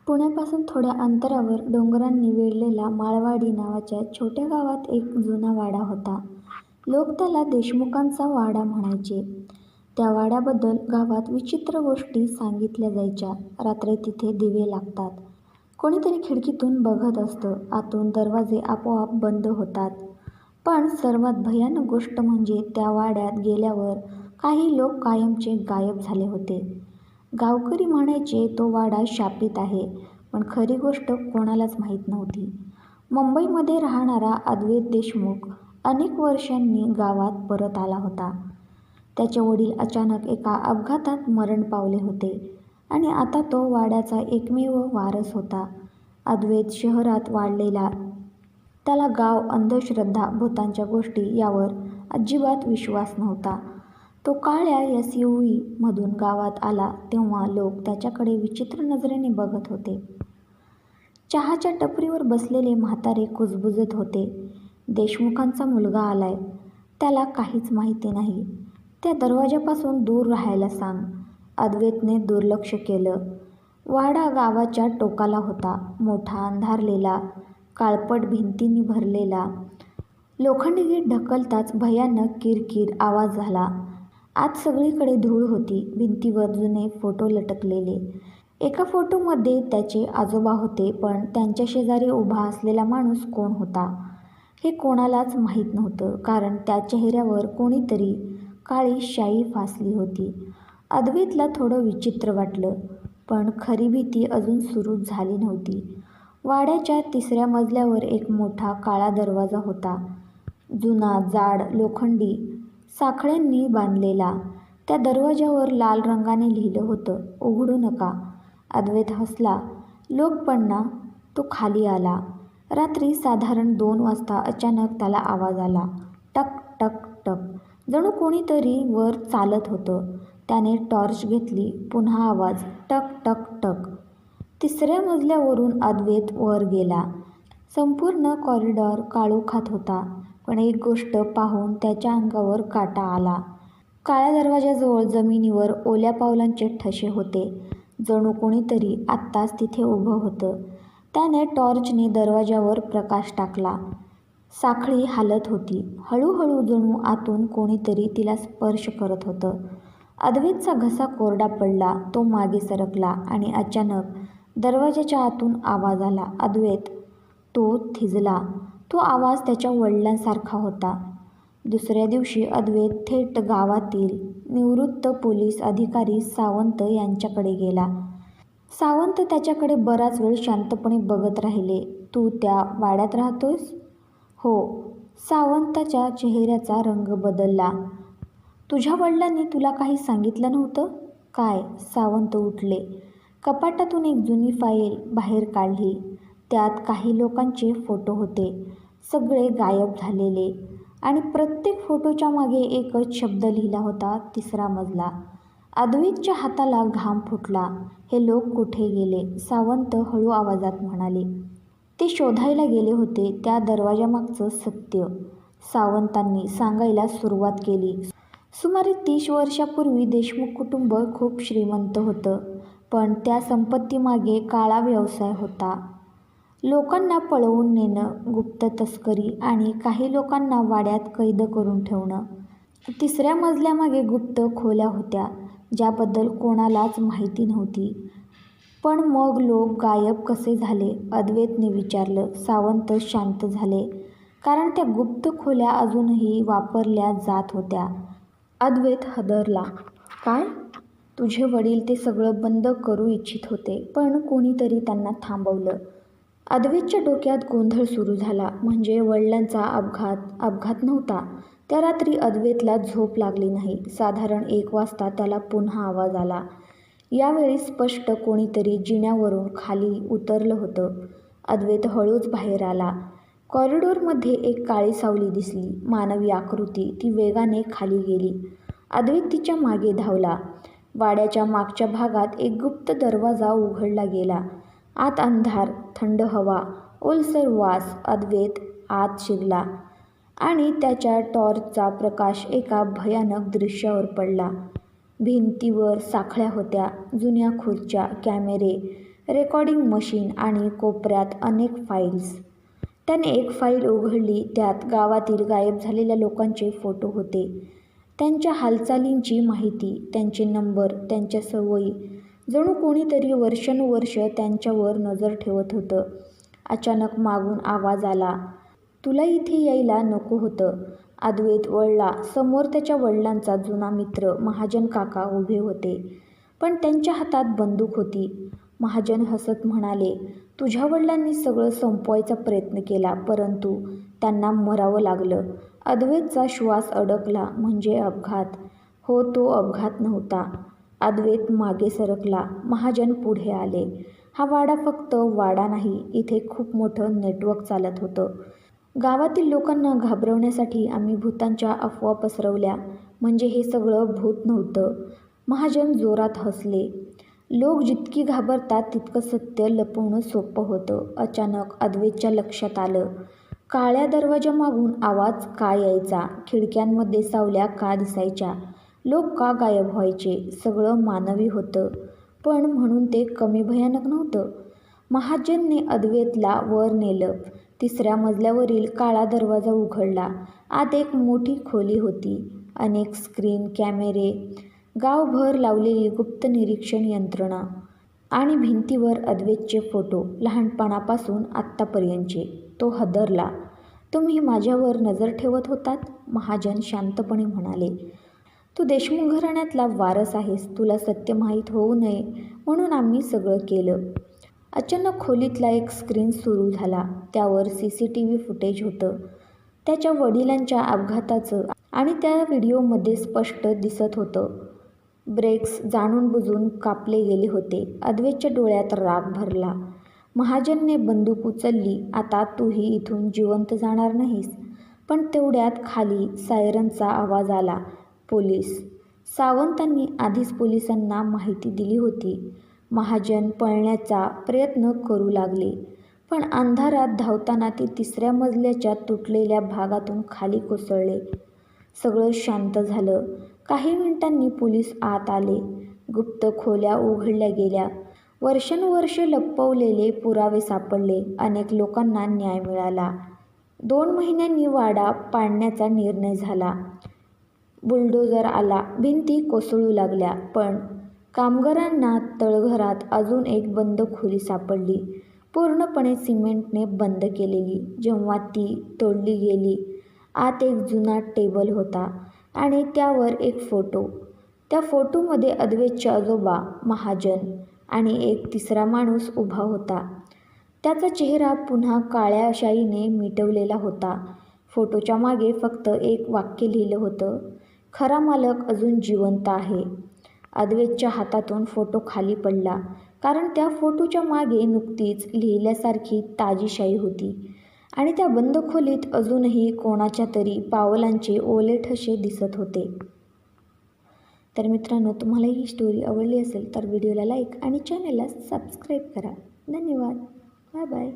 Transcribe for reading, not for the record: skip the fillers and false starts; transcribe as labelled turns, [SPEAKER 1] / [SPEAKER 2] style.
[SPEAKER 1] पुण्यापासून थोड्या अंतरावर डोंगरांनी वेढलेला माळवाडी नावाच्या छोट्या गावात एक जुना वाडा होता. लोक त्याला देशमुखांचा वाडा म्हणायचे. त्या वाड्याबद्दल गावात विचित्र गोष्टी सांगितल्या जायच्या. रात्री तिथे दिवे लागतात. कोणीतरी खिडकीतून बघत असतं. आतून दरवाजे आपोआप बंद होतात. पण सर्वात भयानक गोष्ट म्हणजे त्या वाड्यात गेल्यावर काही लोक कायमचे गायब झाले होते. गावकरी म्हणायचे तो वाडा शापित आहे, पण खरी गोष्ट कोणालाच माहीत नव्हती. मुंबईमध्ये राहणारा अद्वैत देशमुख अनेक वर्षांनी गावात परत आला होता. त्याचे वडील अचानक एका अपघातात मरण पावले होते आणि आता तो वाड्याचा एकमेव वारस होता. अद्वैत शहरात वाढलेला. त्याला गाव, अंधश्रद्धा, भूतांच्या गोष्टी यावर अजिबात विश्वास नव्हता. तो काळ्या SUV मधून गावात आला तेव्हा लोक त्याच्याकडे विचित्र नजरेने बघत होते. चहाच्या टपरीवर बसलेले म्हातारे कुजबुजत होते. देशमुखांचा मुलगा आलाय, त्याला काहीच माहिती नाही. त्या दरवाजापासून दूर राहायला सांग. अद्वैतने दुर्लक्ष केलं. वाडा गावाच्या टोकाला होता. मोठा, अंधारलेला, काळपट भिंतींनी भरलेला. लोखंडी गेट ढकलताच भयानक किरकिर आवाज झाला. आत सगळीकडे धूळ होती. भिंतीवर जुने फोटो लटकलेले. एका फोटोमध्ये त्याचे आजोबा होते, पण त्यांच्या शेजारी उभा असलेला माणूस कोण होता हे कोणालाच माहीत नव्हतं, कारण त्या चेहऱ्यावर कोणीतरी काळी शाई फासली होती. अद्वैतला थोडं विचित्र वाटलं, पण खरी भीती अजून सुरू झाली नव्हती. वाड्याच्या 3ऱ्या मजल्यावर एक मोठा काळा दरवाजा होता. जुना, जाड, लोखंडी, साखळ्यांनी बांधलेला. त्या दरवाजावर लाल रंगाने लिहिलं होतं, उघडू नका. अद्वैत हसला. लोक पण ना. तो खाली आला. रात्री साधारण 2 वाजता अचानक त्याला आवाज आला. टक टक टक. जणू कोणीतरी वर चालत होतं. त्याने टॉर्च घेतली. पुन्हा आवाज. टक टक टक. 3ऱ्या मजल्यावरून अद्वैत वर गेला. संपूर्ण कॉरिडॉर काळोखात होता, पण एक गोष्ट पाहून त्याच्या अंगावर काटा आला. काळ्या दरवाजाजवळ जमिनीवर ओल्या पावलांचे ठसे होते. जणू कोणीतरी आत्ताच तिथे उभं होतं. त्याने टॉर्चने दरवाजावर प्रकाश टाकला. साखळी हालत होती. हळूहळू जणू आतून कोणीतरी तिला स्पर्श करत होतं. अद्वैतचा घसा कोरडा पडला. तो मागे सरकला आणि अचानक दरवाजाच्या आतून आवाज आला. अद्वैत. तो थिजला. तो आवाज त्याच्या वडिलांसारखा होता. दुसऱ्या दिवशी अद्वैत थेट गावातील निवृत्त पोलीस अधिकारी सावंत यांच्याकडे गेला. सावंत त्याच्याकडे बराच वेळ शांतपणे बघत राहिले. तू त्या वाड्यात राहतोयस? हो. सावंताच्या चेहऱ्याचा रंग बदलला. तुझ्या वडिलांनी तुला काही सांगितलं नव्हतं? काय? सावंत उठले. कपाटातून एक जुनी फाईल बाहेर काढली. त्यात काही लोकांचे फोटो होते, सगळे गायब झालेले, आणि प्रत्येक फोटोच्या मागे एकच शब्द लिहिला होता, 3रा मजला. अद्वैतच्या हाताला घाम फुटला. हे लोक कुठे गेले? सावंत हळू आवाजात म्हणाले. ते शोधायला गेले होते त्या दरवाजामागचं सत्य. सावंतांनी सांगायला सुरुवात केली. सुमारे 30 वर्षापूर्वी देशमुख कुटुंब खूप श्रीमंत होतं, पण त्या संपत्तीमागे काळा व्यवसाय होता. लोकांना पळवून नेणं, गुप्त तस्करी आणि काही लोकांना वाड्यात कैद करून ठेवणं. 3ऱ्या मजल्यामागे गुप्त खोल्या होत्या, ज्याबद्दल कोणालाच माहिती नव्हती. पण मग लोक गायब कसे झाले? अद्वैतने विचारलं. सावंत शांत झाले. कारण त्या गुप्त खोल्या अजूनही वापरल्या जात होत्या. अद्वैत हादरला. काय? तुझे वडील ते सगळं बंद करू इच्छित होते, पण कोणीतरी त्यांना थांबवलं. अद्वैतच्या डोक्यात गोंधळ सुरू झाला. म्हणजे वडिलांचा अपघात नव्हता. त्या रात्री अद्वैतला झोप लागली नाही. साधारण 1 वाजता त्याला पुन्हा आवाज आला. यावेळी स्पष्ट कोणीतरी जिन्यावरून खाली उतरलं होतं. अद्वैत हळूच बाहेर आला. कॉरिडॉरमध्ये एक काळी सावली दिसली, मानवी आकृती. ती वेगाने खाली गेली. अद्वैत तिच्या मागे धावला. वाड्याच्या मागच्या भागात एक गुप्त दरवाजा उघडला गेला. आत अंधार, थंड हवा, ओलसर वास. अद्वैत आत शिरला आणि त्याच्या टॉर्चचा प्रकाश एका भयानक दृश्यावर पडला. भिंतीवर साखळ्या होत्या, जुन्या खुर्च्या, कॅमेरे, रेकॉर्डिंग मशीन आणि कोपऱ्यात अनेक फाईल्स. त्याने एक फाईल उघडली. त्यात गावातील गायब झालेल्या लोकांचे फोटो होते. त्यांच्या हालचालींची माहिती, त्यांचे नंबर, त्यांच्या सवयी. जणू कोणीतरी वर्षानुवर्ष त्यांच्यावर नजर ठेवत होतं. अचानक मागून आवाज आला, तुला इथे यायला नको होतं. अद्वैत वळला. समोर त्याच्या वडिलांचा जुना मित्र महाजन काका उभे होते, पण त्यांच्या हातात बंदूक होती. महाजन हसत म्हणाले, तुझ्या वडिलांनी सगळं संपवायचा प्रयत्न केला, परंतु त्यांना मरावं लागलं. अद्वैतचा श्वास अडकला. म्हणजे अपघात? हो, तो अपघात नव्हता. अद्वैत मागे सरकला. महाजन पुढे आले. हा वाडा फक्त वाडा नाही, इथे खूप मोठं नेटवर्क चालत होतं. गावातील लोकांना घाबरवण्यासाठी आम्ही भूतांच्या अफवा पसरवल्या. म्हणजे हे सगळं भूत नव्हतं. महाजन जोरात हसले. लोक जितकी घाबरतात तितकं सत्य लपवणं सोपं होतं. अचानक अद्वैतच्या लक्षात आलं, काळ्या दरवाजामागून आवाज का यायचा? खिडक्यांमध्ये सावल्या का दिसायच्या? लोक का गायब व्हायचे? सगळं मानवी होतं, पण म्हणून ते कमी भयानक नव्हतं. महाजनने अद्वैतला वर नेलं. 3ऱ्या मजल्यावरील काळा दरवाजा उघडला. आत एक मोठी खोली होती. अनेक स्क्रीन, कॅमेरे, गावभर लावलेली गुप्त निरीक्षण यंत्रणा आणि भिंतीवर अद्वैतचे फोटो, लहानपणापासून आत्तापर्यंतचे. तो हादरला. तुम्ही माझ्यावर नजर ठेवत होतात? महाजन शांतपणे म्हणाले, तू देशमुख घराण्यातला वारस आहेस. तुला सत्य माहीत होऊ नये म्हणून आम्ही सगळं केलं. अचानक खोलीतला एक स्क्रीन सुरू झाला. त्यावर CCTV फुटेज होतं. त्याच्या वडिलांच्या अपघाताचं, आणि त्या व्हिडिओमध्ये स्पष्ट दिसत होतं ब्रेक्स जाणून-बुजून कापले गेले होते. अद्वैतच्या डोळ्यात राग भरला. महाजनने बंदूक उचलली. आता तूही इथून जिवंत जाणार नाहीस. पण तेवढ्यात खाली सायरनचा आवाज आला. पोलीस. सावंतांनी आधीच पोलिसांना माहिती दिली होती. महाजन पळण्याचा प्रयत्न करू लागले, पण अंधारात धावताना ते 3ऱ्या मजल्याच्या तुटलेल्या भागातून खाली कोसळले. सगळं शांत झालं. काही मिनिटांनी पोलीस आत आले. गुप्त खोल्या उघडल्या गेल्या. वर्षानुवर्षे लपवलेले पुरावे सापडले. अनेक लोकांना न्याय मिळाला. 2 महिन्यांनी वाडा पाडण्याचा निर्णय झाला. बुलडोझर आला. भिंती कोसळू लागल्या. पण कामगारांना तळघरात अजून एक बंद खोली सापडली, पूर्णपणे सिमेंटने बंद केलेली. जेव्हा ती तोडली गेली, आत एक जुना टेबल होता आणि त्यावर एक फोटो. त्या फोटोमध्ये अद्वैतचे आजोबा, महाजन आणि एक 3रा माणूस उभा होता. त्याचा चेहरा पुन्हा काळ्या शाईने मिटवलेला होता. फोटोच्या मागे फक्त एक वाक्य लिहिलं होतं, खरा मालक अजून जिवंत आहे. अद्वैतच्या हातातून फोटो खाली पडला, कारण त्या फोटोच्या मागे नुकतीच लिहिल्यासारखी ताजी शाई होती आणि त्या बंद खोलीत अजूनही कोणाच्या तरी पावलांचे ओले ठसे दिसत होते. तर मित्रांनो, तुम्हाला ही स्टोरी आवडली असेल तर व्हिडिओला लाईक आणि चॅनलला सबस्क्राईब करा. धन्यवाद. Bye bye.